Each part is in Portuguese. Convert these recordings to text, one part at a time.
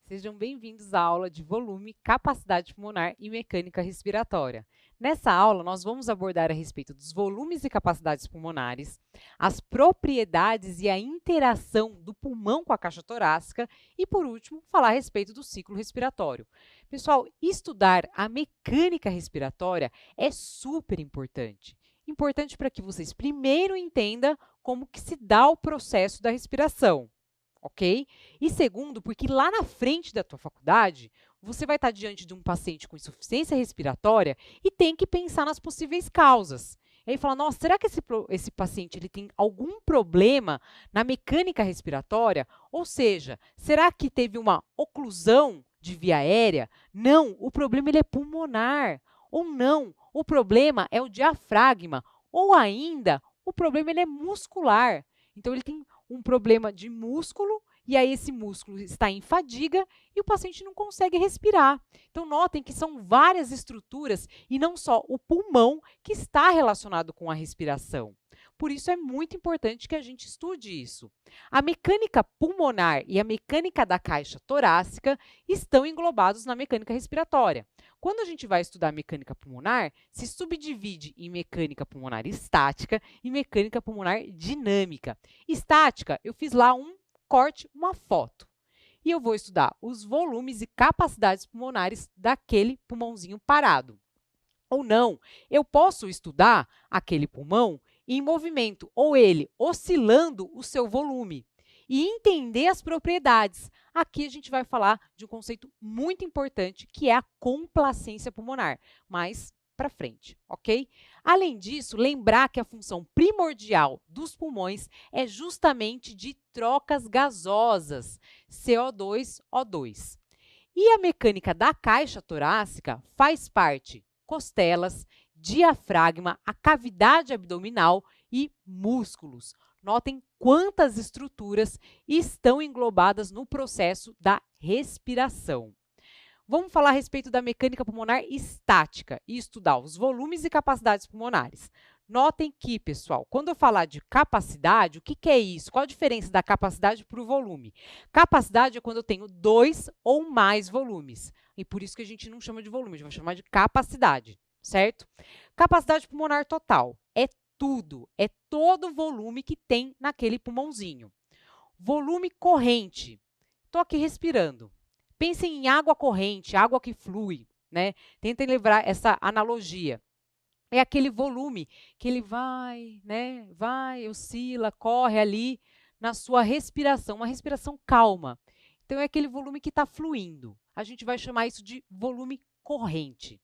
Sejam bem-vindos à aula de volume, capacidade pulmonar e mecânica respiratória. Nessa aula, nós vamos abordar a respeito dos volumes e capacidades pulmonares, as propriedades e a interação do pulmão com a caixa torácica e, por último, falar a respeito do ciclo respiratório. Pessoal, estudar a mecânica respiratória é super importante. Importante para que vocês primeiro entendam como que se dá o processo da respiração. Ok? E segundo, porque lá na frente da tua faculdade, você vai estar diante de um paciente com insuficiência respiratória e tem que pensar nas possíveis causas. E aí fala, nossa, será que esse paciente ele tem algum problema na mecânica respiratória? Ou seja, será que teve uma oclusão de via aérea? Não, o problema ele é pulmonar. Ou não, o problema é o diafragma. Ou ainda, o problema ele é muscular. Então, ele tem um problema de músculo, e aí esse músculo está em fadiga e o paciente não consegue respirar. Então, notem que são várias estruturas e não só o pulmão que está relacionado com a respiração. Por isso, é muito importante que a gente estude isso. A mecânica pulmonar e a mecânica da caixa torácica estão englobados na mecânica respiratória. Quando a gente vai estudar mecânica pulmonar, se subdivide em mecânica pulmonar estática e mecânica pulmonar dinâmica. Estática, eu fiz lá um corte, uma foto. E eu vou estudar os volumes e capacidades pulmonares daquele pulmãozinho parado. Ou não, eu posso estudar aquele pulmão em movimento, ou ele oscilando o seu volume, e entender as propriedades. Aqui a gente vai falar de um conceito muito importante, que é a complacência pulmonar, mais para frente, ok? Além disso, lembrar que a função primordial dos pulmões é justamente de trocas gasosas, CO2, O2. E a mecânica da caixa torácica faz parte costelas, diafragma, a cavidade abdominal e músculos. Notem quantas estruturas estão englobadas no processo da respiração. Vamos falar a respeito da mecânica pulmonar estática e estudar os volumes e capacidades pulmonares. Notem que, pessoal, quando eu falar de capacidade, o que é isso? Qual a diferença da capacidade para o volume? Capacidade é quando eu tenho 2 ou mais volumes. E por isso que a gente não chama de volume, a gente vai chamar de capacidade, certo? Capacidade pulmonar total é tudo, é todo o volume que tem naquele pulmãozinho. Volume corrente, estou aqui respirando. Pensem em água corrente, água que flui, né? Tentem lembrar essa analogia. É aquele volume que ele vai, né? Vai, oscila, corre ali na sua respiração, uma respiração calma. Então, é aquele volume que está fluindo. A gente vai chamar isso de volume corrente.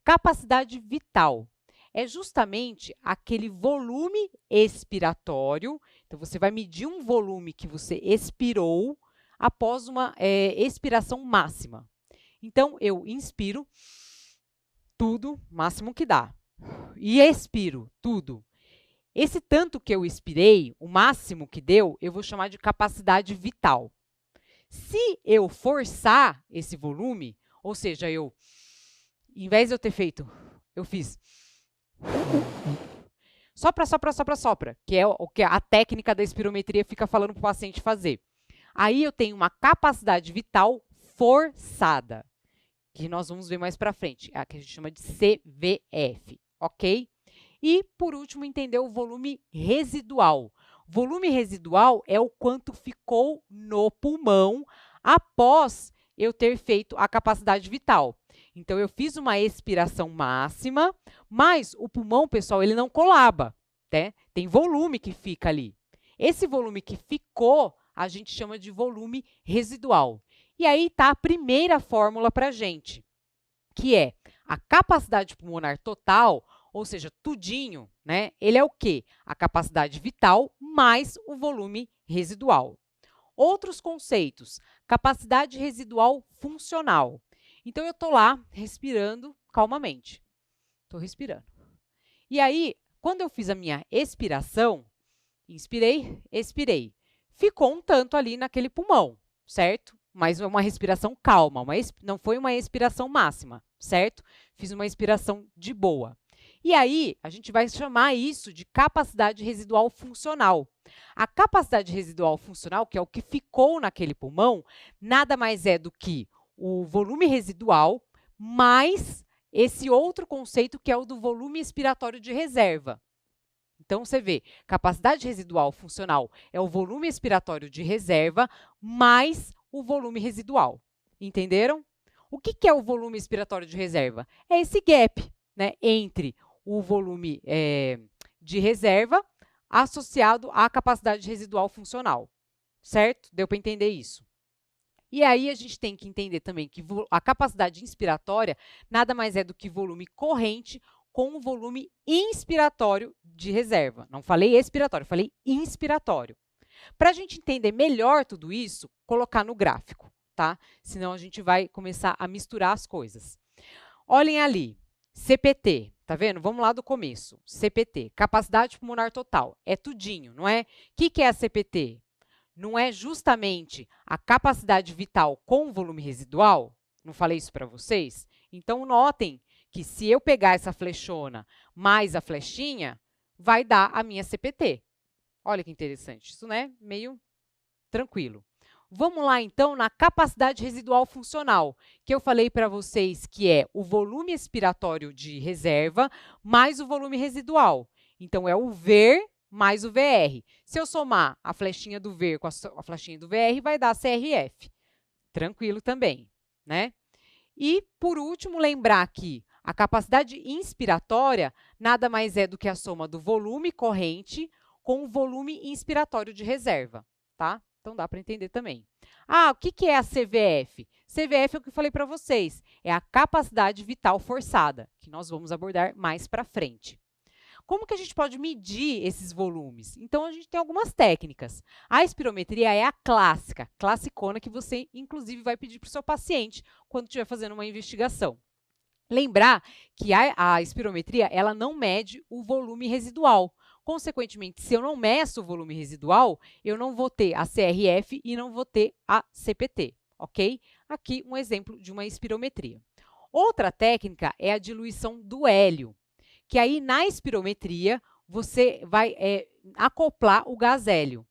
Capacidade vital é justamente aquele volume expiratório. Então, você vai medir um volume que você expirou após uma expiração máxima. Então, eu inspiro tudo, máximo que dá, e expiro tudo. Esse tanto que eu expirei, o máximo que deu, eu vou chamar de capacidade vital. Se eu forçar esse volume, ou seja, em vez de eu ter feito, eu fiz sopra, que é o que a técnica da espirometria fica falando para o paciente fazer. Aí eu tenho uma capacidade vital forçada, que nós vamos ver mais para frente, a que a gente chama de CVF, ok? E, por último, entender o volume residual. Volume residual é o quanto ficou no pulmão após eu ter feito a capacidade vital. Então, eu fiz uma expiração máxima, mas o pulmão, pessoal, ele não colaba, né? Tem volume que fica ali. Esse volume que ficou, a gente chama de volume residual. E aí está a primeira fórmula para a gente, que é a capacidade pulmonar total, ou seja, tudinho, né? Ele é o quê? A capacidade vital mais o volume residual. Outros conceitos, capacidade residual funcional. Então, eu estou lá respirando calmamente. Estou respirando. E aí, quando eu fiz a minha expiração, inspirei, expirei. Ficou um tanto ali naquele pulmão, certo? Mas é uma respiração calma, não foi uma expiração máxima, certo? Fiz uma expiração de boa. E aí, a gente vai chamar isso de capacidade residual funcional. A capacidade residual funcional, que é o que ficou naquele pulmão, nada mais é do que o volume residual mais esse outro conceito que é o do volume expiratório de reserva. Então, você vê, capacidade residual funcional é o volume expiratório de reserva mais o volume residual. Entenderam? O que é o volume expiratório de reserva? É esse gap, né, entre o volume de reserva associado à capacidade residual funcional. Certo? Deu para entender isso? E aí, a gente tem que entender também que a capacidade inspiratória nada mais é do que volume corrente com o volume inspiratório de reserva. Não falei expiratório, falei inspiratório. Para a gente entender melhor tudo isso, colocar no gráfico, tá? Senão a gente vai começar a misturar as coisas. Olhem ali, CPT, tá vendo? Vamos lá do começo. CPT, capacidade pulmonar total, é tudinho, não é? O que é a CPT? Não é justamente a capacidade vital com volume residual? Não falei isso para vocês? Então, notem que se eu pegar essa flechona mais a flechinha, vai dar a minha CPT. Olha que interessante, isso, né? Meio tranquilo. Vamos lá, então, na capacidade residual funcional, que eu falei para vocês que é o volume expiratório de reserva mais o volume residual. Então, é o VER mais o VR. Se eu somar a flechinha do VER com a flechinha do VR, vai dar CRF. Tranquilo também, né? E, por último, lembrar que a capacidade inspiratória nada mais é do que a soma do volume corrente com o volume inspiratório de reserva, tá? Então, dá para entender também. Ah, o que é a CVF? CVF é o que eu falei para vocês, é a capacidade vital forçada, que nós vamos abordar mais para frente. Como que a gente pode medir esses volumes? Então, a gente tem algumas técnicas. A espirometria é a clássica, classicona, que você, inclusive, vai pedir para o seu paciente quando estiver fazendo uma investigação. Lembrar que a espirometria ela não mede o volume residual. Consequentemente, se eu não meço o volume residual, eu não vou ter a CRF e não vou ter a CPT, ok? Aqui um exemplo de uma espirometria. Outra técnica é a diluição do hélio, que aí na espirometria você vai acoplar o gás hélio. O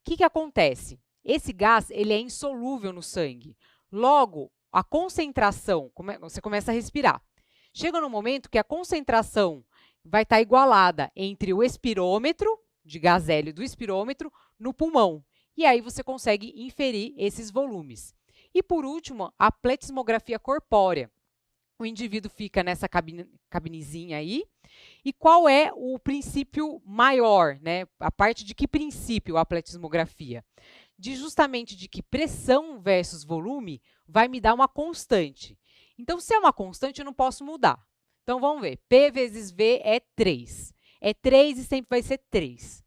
que acontece? Esse gás ele é insolúvel no sangue. Logo, a concentração, você começa a respirar. Chega no momento que a concentração vai estar igualada entre o espirômetro, de gás hélio do espirômetro, no pulmão. E aí você consegue inferir esses volumes. E, por último, a pletismografia corpórea. O indivíduo fica nessa cabinezinha aí. E qual é o princípio maior, né? A parte de que princípio a pletismografia? Justamente de que pressão versus volume vai me dar uma constante. Então, se é uma constante, eu não posso mudar. Então, vamos ver. P vezes V é 3. É 3 e sempre vai ser 3.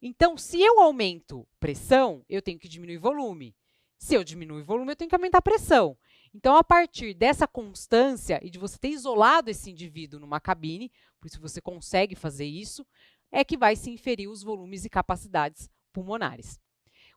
Então, se eu aumento pressão, eu tenho que diminuir volume. Se eu diminuir volume, eu tenho que aumentar a pressão. Então, a partir dessa constância e de você ter isolado esse indivíduo numa cabine, por isso você consegue fazer isso, é que vai se inferir os volumes e capacidades pulmonares.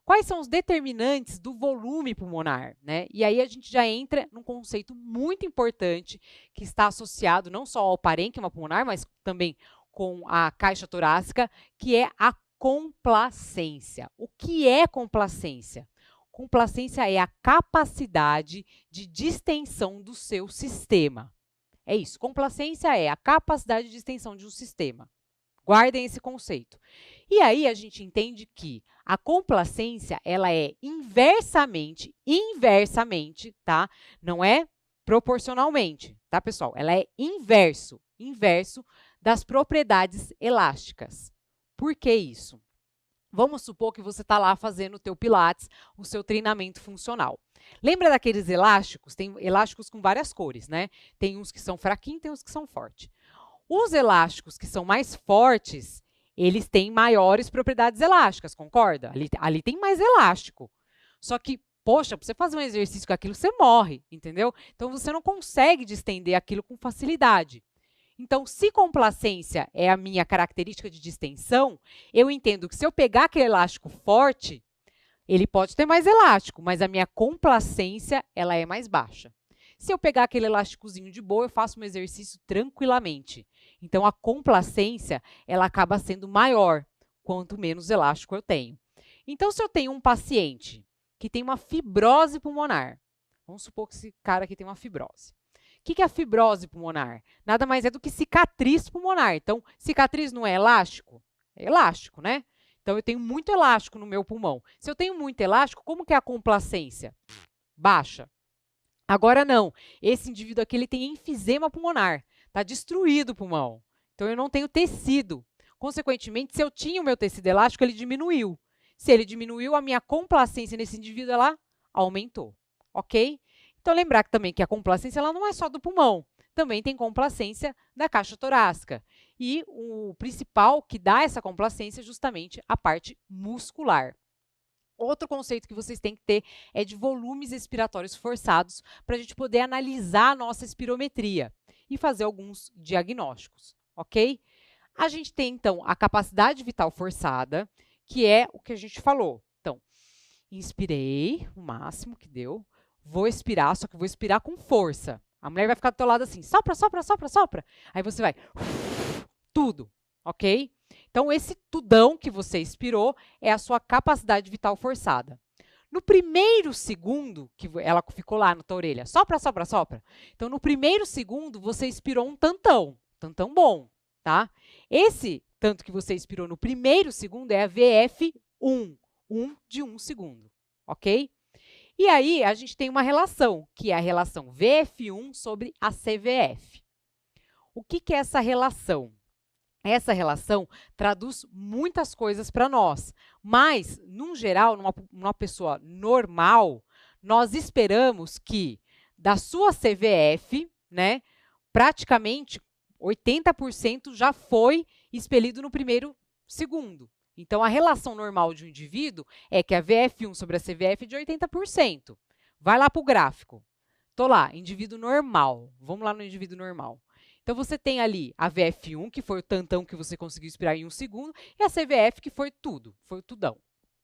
Quais são os determinantes do volume pulmonar, né? E aí a gente já entra num conceito muito importante que está associado não só ao parênquima pulmonar, mas também com a caixa torácica, que é a complacência. O que é complacência? Complacência é a capacidade de distensão do seu sistema. É isso, complacência é a capacidade de distensão de um sistema. Guardem esse conceito. E aí a gente entende que a complacência, ela é inversamente, tá? Não é proporcionalmente, tá, pessoal? Ela é inverso das propriedades elásticas. Por que isso? Vamos supor que você está lá fazendo o teu pilates, o seu treinamento funcional. Lembra daqueles elásticos? Tem elásticos com várias cores, né? Tem uns que são fraquinhos, tem uns que são fortes. Os elásticos que são mais fortes, eles têm maiores propriedades elásticas, concorda? Ali tem mais elástico. Só que, poxa, para você fazer um exercício com aquilo, você morre, entendeu? Então, você não consegue distender aquilo com facilidade. Então, se complacência é a minha característica de distensão, eu entendo que se eu pegar aquele elástico forte, ele pode ter mais elástico, mas a minha complacência ela é mais baixa. Se eu pegar aquele elásticozinho de boa, eu faço um exercício tranquilamente. Então, a complacência, ela acaba sendo maior, quanto menos elástico eu tenho. Então, se eu tenho um paciente que tem uma fibrose pulmonar, vamos supor que esse cara aqui tem uma fibrose. O que é a fibrose pulmonar? Nada mais é do que cicatriz pulmonar. Então, cicatriz não é elástico? É elástico, né? Então, eu tenho muito elástico no meu pulmão. Se eu tenho muito elástico, como que é a complacência? Baixa. Agora não. Esse indivíduo aqui ele tem enfisema pulmonar. Está destruído o pulmão. Então, eu não tenho tecido. Consequentemente, se eu tinha o meu tecido elástico, ele diminuiu. Se ele diminuiu, a minha complacência nesse indivíduo ela aumentou. Ok? Então, lembrar também que a complacência ela não é só do pulmão. Também tem complacência da caixa torácica. E o principal que dá essa complacência é justamente a parte muscular. Outro conceito que vocês têm que ter é de volumes expiratórios forçados para a gente poder analisar a nossa espirometria e fazer alguns diagnósticos, ok? A gente tem, então, a capacidade vital forçada, que é o que a gente falou. Então, inspirei o máximo que deu, vou expirar, só que vou expirar com força. A mulher vai ficar do teu lado assim, sopra, sopra, sopra, sopra. Aí você vai, tudo, ok? Então, esse tudão que você expirou é a sua capacidade vital forçada. No primeiro segundo, que ela ficou lá na tua orelha, sopra, sopra, sopra. Então, no primeiro segundo, você expirou um tantão bom, tá? Esse tanto que você expirou no primeiro segundo é a VF1, 1 de 1 segundo, ok? E aí, a gente tem uma relação, que é a relação VF1 sobre a CVF. O que é essa relação? Essa relação traduz muitas coisas para nós, mas, num geral, numa pessoa normal, nós esperamos que da sua CVF, né, praticamente 80% já foi expelido no primeiro segundo. Então, a relação normal de um indivíduo é que a VF1 sobre a CVF é de 80%. Vai lá para o gráfico. Estou lá, indivíduo normal. Vamos lá no indivíduo normal. Então, você tem ali a VF1, que foi o tantão que você conseguiu expirar em 1 segundo, e a CVF, que foi tudo, foi o tudão,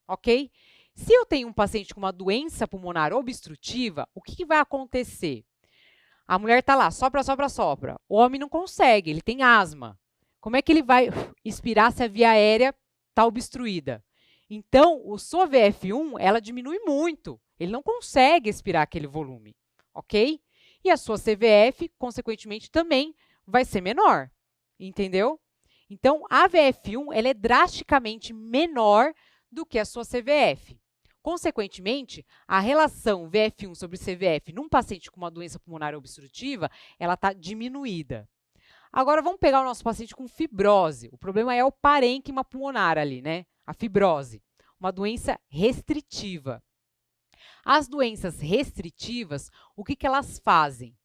ok? Se eu tenho um paciente com uma doença pulmonar obstrutiva, o que vai acontecer? A mulher está lá, sopra, sopra, sopra. O homem não consegue, ele tem asma. Como é que ele vai expirar se a via aérea está obstruída? Então, a sua VF1, ela diminui muito. Ele não consegue expirar aquele volume, ok? E a sua CVF, consequentemente, também vai ser menor, entendeu? Então, a VF1 ela é drasticamente menor do que a sua CVF. Consequentemente, a relação VF1 sobre CVF num paciente com uma doença pulmonar obstrutiva, ela está diminuída. Agora, vamos pegar o nosso paciente com fibrose. O problema é o parênquima pulmonar ali, né? A fibrose, uma doença restritiva. As doenças restritivas, o que elas fazem?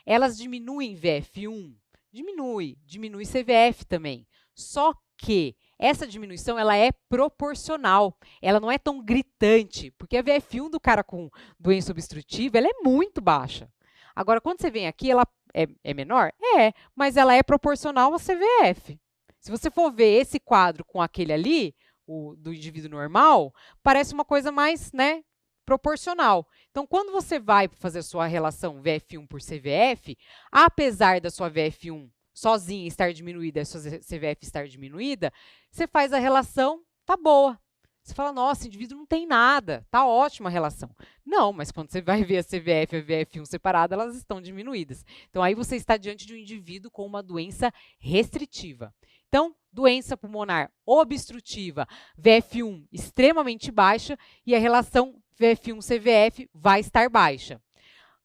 Elas diminuem VF1, diminui CVF também. Só que essa diminuição ela é proporcional, ela não é tão gritante, porque a VF1 do cara com doença obstrutiva ela é muito baixa. Agora, quando você vem aqui, ela é menor? É, mas ela é proporcional à CVF. Se você for ver esse quadro com aquele ali, o do indivíduo normal, parece uma coisa mais, né, proporcional. Então, quando você vai fazer a sua relação VF1 por CVF, apesar da sua VF1 sozinha estar diminuída e a sua CVF estar diminuída, você faz a relação, tá boa. Você fala, nossa, indivíduo não tem nada, tá ótima a relação. Não, mas quando você vai ver a CVF e a VF1 separada, elas estão diminuídas. Então, aí você está diante de um indivíduo com uma doença restritiva. Então, doença pulmonar obstrutiva, VF1 extremamente baixa e a relação VF1-CVF vai estar baixa.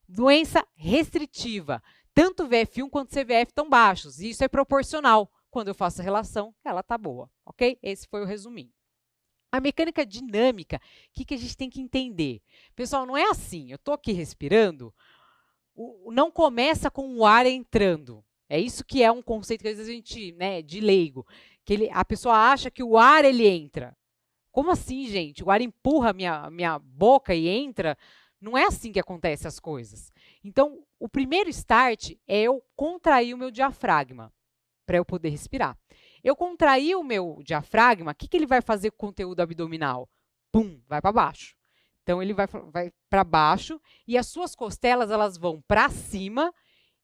Doença restritiva, tanto VF1 quanto CVF estão baixos, e isso é proporcional. Quando eu faço a relação, ela está boa, ok? Esse foi o resuminho. A mecânica dinâmica, o que a gente tem que entender? Pessoal, não é assim, eu estou aqui respirando, não começa com o ar entrando. É isso que é um conceito que às vezes a gente, né, de leigo, que a pessoa acha que o ar ele entra. Como assim, gente? O ar empurra a minha boca e entra? Não é assim que acontecem as coisas. Então, o primeiro start é eu contrair o meu diafragma para eu poder respirar. Eu contrair o meu diafragma, o que ele vai fazer com o conteúdo abdominal? Pum, vai para baixo. Então, ele vai para baixo e as suas costelas elas vão para cima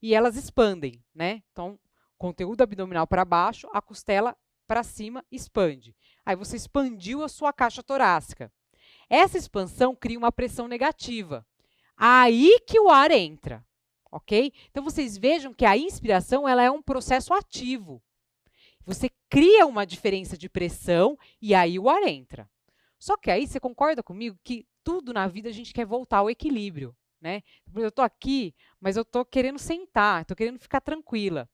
e elas expandem, né? Então, conteúdo abdominal para baixo, a costela para cima expande. Aí você expandiu a sua caixa torácica. Essa expansão cria uma pressão negativa. Aí que o ar entra, ok? Então, vocês vejam que a inspiração ela é um processo ativo. Você cria uma diferença de pressão e aí o ar entra. Só que aí você concorda comigo que tudo na vida a gente quer voltar ao equilíbrio, né? Eu estou aqui, mas eu estou querendo sentar, estou querendo ficar tranquila.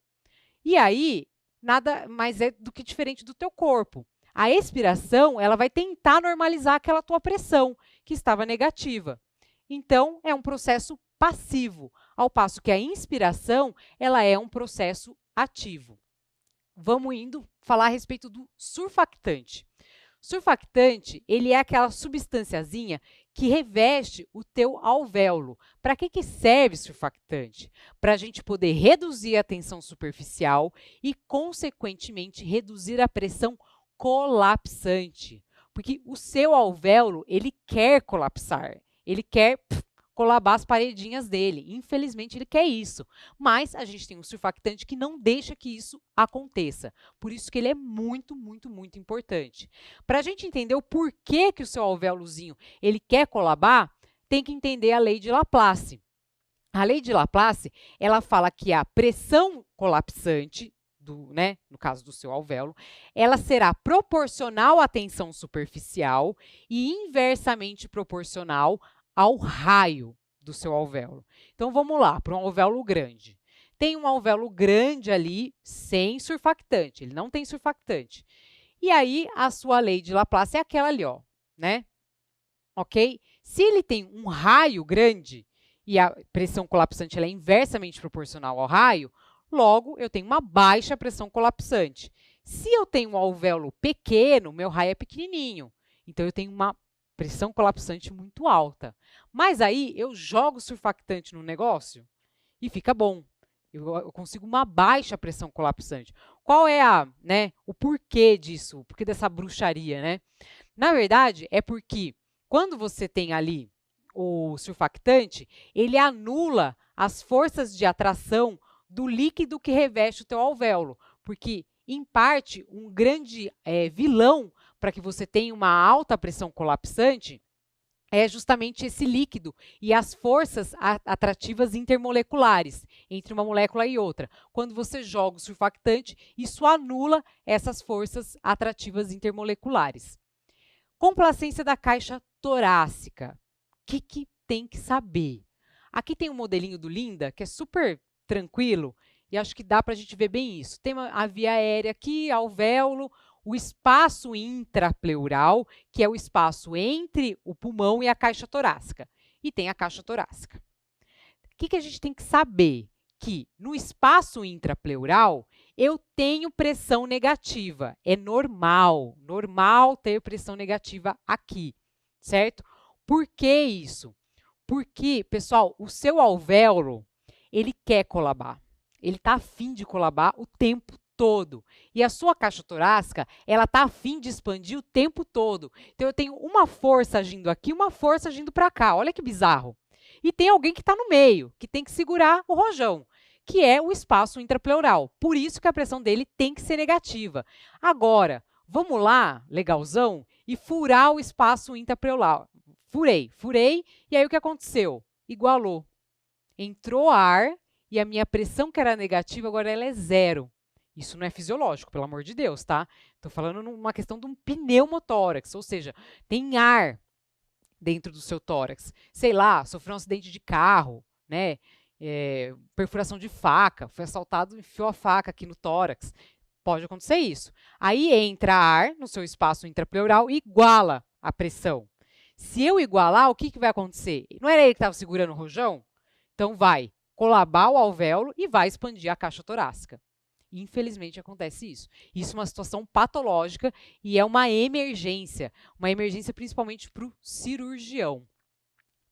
E aí, nada mais é do que diferente do teu corpo. A expiração, ela vai tentar normalizar aquela tua pressão, que estava negativa. Então, é um processo passivo, ao passo que a inspiração, ela é um processo ativo. Vamos indo falar a respeito do surfactante. Surfactante, ele é aquela substânciazinha que reveste o teu alvéolo. Para que serve surfactante? Para a gente poder reduzir a tensão superficial e, consequentemente, reduzir a pressão colapsante. Porque o seu alvéolo, ele quer colapsar, ele quer colabar as paredinhas dele. Infelizmente, ele quer isso. Mas a gente tem um surfactante que não deixa que isso aconteça. Por isso que ele é muito, muito, muito importante. Para a gente entender o porquê que o seu alvéolozinho ele quer colabar, tem que entender a lei de Laplace. A lei de Laplace, ela fala que a pressão colapsante, no caso do seu alvéolo, ela será proporcional à tensão superficial e inversamente proporcional ao raio do seu alvéolo. Então, vamos lá, para um alvéolo grande. Tem um alvéolo grande ali sem surfactante, ele não tem surfactante. E aí, a sua lei de Laplace é aquela ali, ó, né? Ok? Se ele tem um raio grande e a pressão colapsante ela é inversamente proporcional ao raio, logo, eu tenho uma baixa pressão colapsante. Se eu tenho um alvéolo pequeno, meu raio é pequenininho. Então, eu tenho uma pressão colapsante muito alta. Mas aí, eu jogo surfactante no negócio e fica bom. Eu consigo uma baixa pressão colapsante. Qual é o porquê disso? O porquê dessa bruxaria, né? Na verdade, é porque quando você tem ali o surfactante, ele anula as forças de atração do líquido que reveste o teu alvéolo. Porque, em parte, um grande vilão para que você tenha uma alta pressão colapsante é justamente esse líquido e as forças atrativas intermoleculares entre uma molécula e outra. Quando você joga o surfactante, isso anula essas forças atrativas intermoleculares. Complacência da caixa torácica. O que tem que saber? Aqui tem um modelinho do Linda, que é super tranquilo, e acho que dá para a gente ver bem isso. Tem a via aérea aqui, alvéolo, o espaço intrapleural, que é o espaço entre o pulmão e a caixa torácica. E tem a caixa torácica. O que a gente tem que saber? Que no espaço intrapleural, eu tenho pressão negativa. É normal ter pressão negativa aqui, certo? Por que isso? Porque, pessoal, o seu alvéolo, ele quer colabar. Ele está a fim de colabar o tempo todo. E a sua caixa torácica, ela está a fim de expandir o tempo todo. Então, eu tenho uma força agindo aqui, uma força agindo para cá. Olha que bizarro. E tem alguém que está no meio, que tem que segurar o rojão, que é o espaço intrapleural. Por isso que a pressão dele tem que ser negativa. Agora, vamos lá, legalzão, e furar o espaço intrapleural. Furei, e aí o que aconteceu? Igualou. Entrou ar e a minha pressão, que era negativa, agora ela é zero. Isso não é fisiológico, pelo amor de Deus, tá? Estou falando numa questão de um pneumotórax, ou seja, tem ar dentro do seu tórax. Sei lá, sofreu um acidente de carro, né? Perfuração de faca, foi assaltado, enfiou a faca aqui no tórax. Pode acontecer isso. Aí entra ar no seu espaço intrapleural e iguala a pressão. Se eu igualar, o que vai acontecer? Não era ele que estava segurando o rojão? Então, vai colabar o alvéolo e vai expandir a caixa torácica. Infelizmente, acontece isso. Isso é uma situação patológica e é uma emergência principalmente para o cirurgião.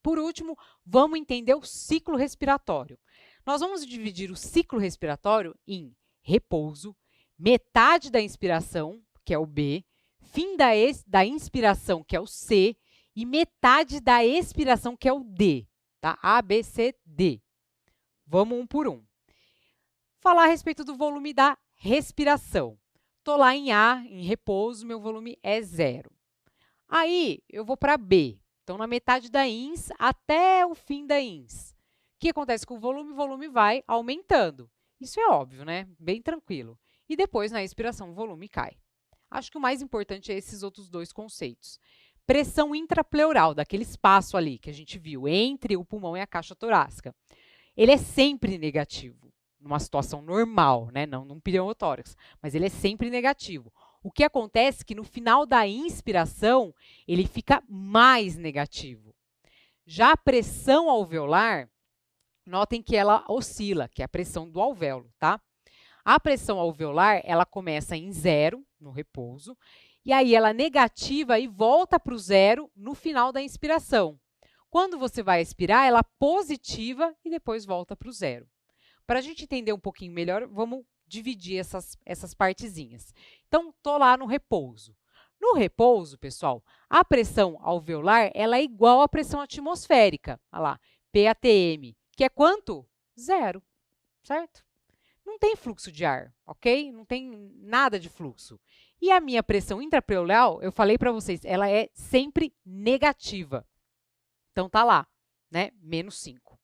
Por último, vamos entender o ciclo respiratório. Nós vamos dividir o ciclo respiratório em repouso, metade da inspiração, que é o B, fim da inspiração, que é o C, e metade da expiração, que é o D. Tá? A, B, C, D. Vamos um por um. Falar a respeito do volume da respiração. Estou lá em A, em repouso, meu volume é 0. Aí, eu vou para B. Então, na metade da INS até o fim da INS. O que acontece com o volume? O volume vai aumentando. Isso é óbvio, né? Bem tranquilo. E depois, na expiração, o volume cai. Acho que o mais importante é esses outros dois conceitos. Pressão intrapleural, daquele espaço ali que a gente viu, entre o pulmão e a caixa torácica. Ele é sempre negativo, numa situação normal, né? Não num pneumotórax, mas ele é sempre negativo. O que acontece é que no final da inspiração, ele fica mais negativo. Já a pressão alveolar, notem que ela oscila, que é a pressão do alvéolo, tá? A pressão alveolar, ela começa em 0, no repouso, e aí ela negativa e volta para o 0 no final da inspiração. Quando você vai expirar, ela positiva e depois volta para o 0. Para a gente entender um pouquinho melhor, vamos dividir essas partezinhas. Então, estou lá no repouso. No repouso, pessoal, a pressão alveolar ela é igual à pressão atmosférica. Olha lá, PATM, que é quanto? 0, certo? Não tem fluxo de ar, ok? Não tem nada de fluxo. E a minha pressão intrapleural, eu falei para vocês, ela é sempre negativa. Então, tá lá, né? Menos 5.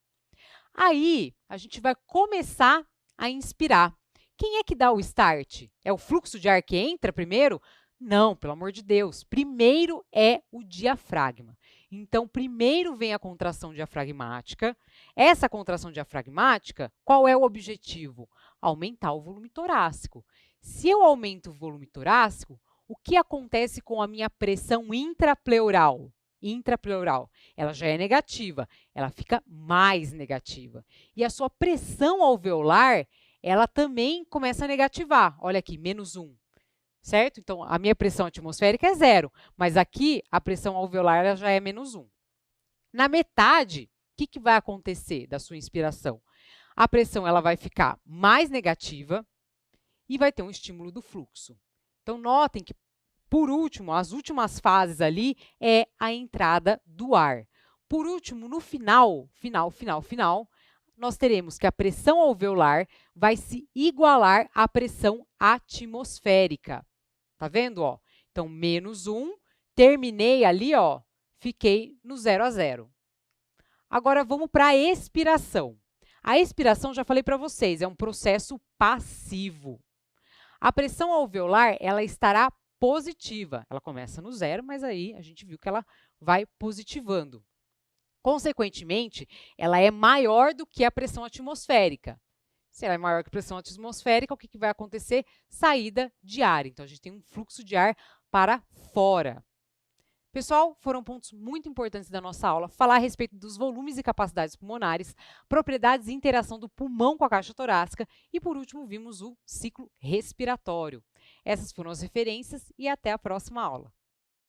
Aí, a gente vai começar a inspirar. Quem é que dá o start? É o fluxo de ar que entra primeiro? Não, pelo amor de Deus. Primeiro é o diafragma. Então, primeiro vem a contração diafragmática. Essa contração diafragmática, qual é o objetivo? Aumentar o volume torácico. Se eu aumento o volume torácico, o que acontece com a minha pressão intrapleural? Intrapleural, ela já é negativa, ela fica mais negativa. E a sua pressão alveolar, ela também começa a negativar. Olha aqui, menos 1, certo? Então, a minha pressão atmosférica é 0, mas aqui a pressão alveolar ela já é menos 1. Na metade, o que vai acontecer da sua inspiração? A pressão ela vai ficar mais negativa e vai ter um estímulo do fluxo. Então, notem que por último, as últimas fases ali é a entrada do ar. Por último, no final, nós teremos que a pressão alveolar vai se igualar à pressão atmosférica. Tá vendo, ó? Então, menos 1, terminei ali, ó, fiquei no 0 a 0. Agora, vamos para a expiração. A expiração, já falei para vocês, é um processo passivo. A pressão alveolar, ela estará positiva. Ela começa no 0, mas aí a gente viu que ela vai positivando. Consequentemente, ela é maior do que a pressão atmosférica. Se ela é maior que a pressão atmosférica, o que vai acontecer? Saída de ar. Então, a gente tem um fluxo de ar para fora. Pessoal, foram pontos muito importantes da nossa aula, falar a respeito dos volumes e capacidades pulmonares, propriedades e interação do pulmão com a caixa torácica e, por último, vimos o ciclo respiratório. Essas foram as referências e até a próxima aula.